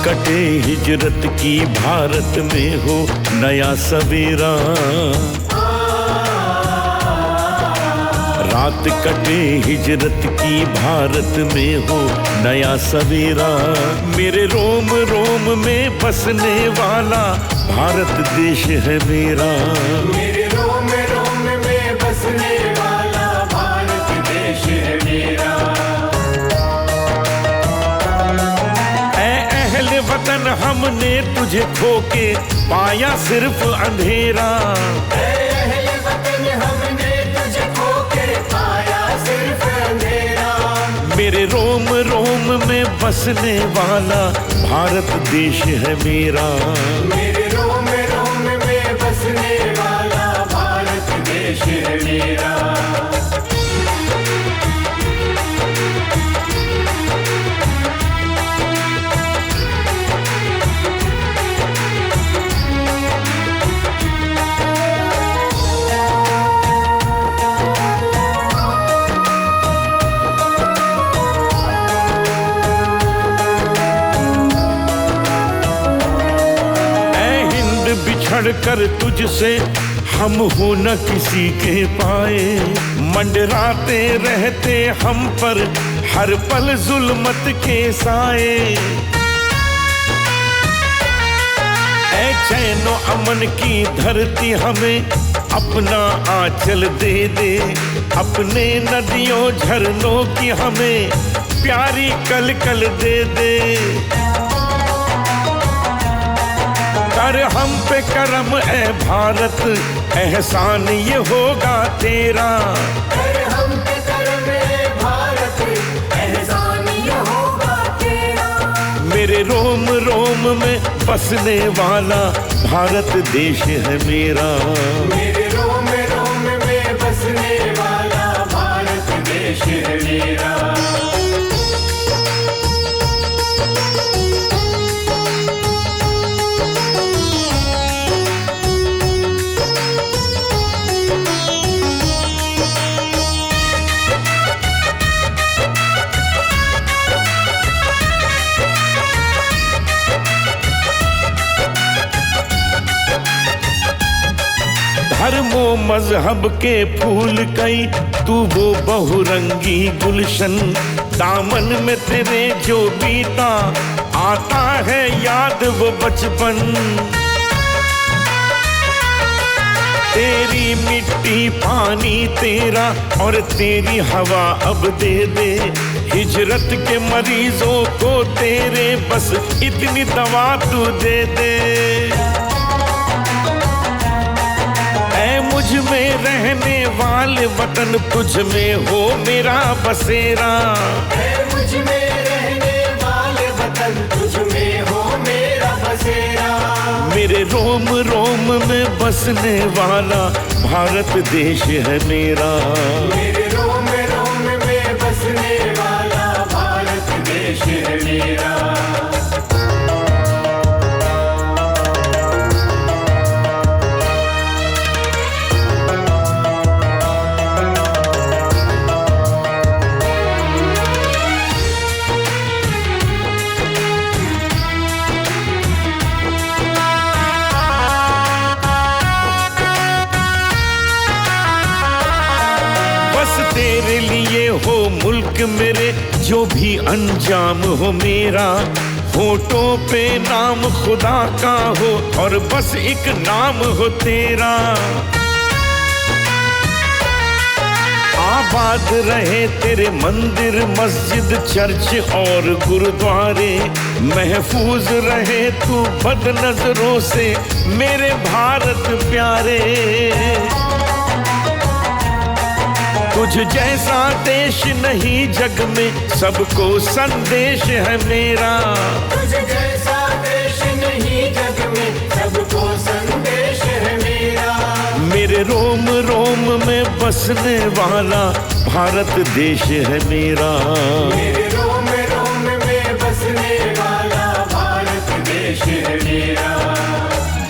कटे हिजरत की भारत में हो नया सवेरा। रात कटे हिजरत की भारत में हो नया सवेरा। मेरे रोम रोम में बसने वाला भारत देश है मेरा। मेरे रोम रोम में बसने वाला भारत देश है मेरा। अहले वतन हमने तुझे खो के पाया सिर्फ अंधेरा। अहले वतन हमने तुझे खो के पाया सिर्फ अंधेरा। मेरे रोम रोम में बसने वाला भारत देश है मेरा। मेरे रोम रोम में बसने वाला भारत देश है मेरा। बिछड़ कर तुझसे हम हो न किसी के पाए। मंडराते रहते हम पर हर पल जुल्मत के साए। ऐ चैनो अमन की धरती हमें अपना आंचल दे दे। अपने नदियों झरनों की हमें प्यारी कल कल दे दे। कर हम पे करम ए भारत एहसान ये होगा तेरा। कर हम पे करम ए भारत एहसान ये होगा तेरा। मेरे रोम रोम में बसने वाला भारत देश है मेरा। मेरे रोम रोम में बसने वाला भारत देश है मेरा। धर्मो मजहब के फूल कई तू वो बहुरंगी गुलशन। दामन में तेरे जो बीता आता है याद वो बचपन। तेरी मिट्टी पानी तेरा और तेरी हवा अब दे दे। हिजरत के मरीजों को तेरे बस इतनी दवा तू दे दे। मुझ में रहने वाले वतन तुझ में हो मेरा बसेरा। मुझ में रहने वाले वतन तुझ में हो मेरा बसेरा। मेरे रोम रोम में बसने वाला भारत देश है मेरा। मेरे रोम रोम में बसने वाला भारत देश है मेरा। तेरे लिए हो मुल्क मेरे जो भी अंजाम हो मेरा। होठों पे नाम खुदा का हो और बस एक नाम हो तेरा। आबाद रहे तेरे मंदिर मस्जिद चर्च और गुरुद्वारे। महफूज रहे तू बद नजरों से मेरे भारत प्यारे। तुझ जैसा देश नहीं जग में सबको संदेश है मेरा। तुझ जैसा देश नहीं जग में सबको संदेश है मेरा। मेरे रोम रोम में बसने वाला भारत देश है मेरा। मेरे रोम रोम में बसने वाला भारत देश है मेरा।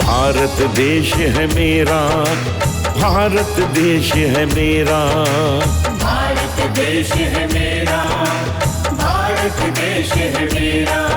भारत देश है मेरा। भारत देश है मेरा। भारत देश है मेरा। भारत देश है मेरा।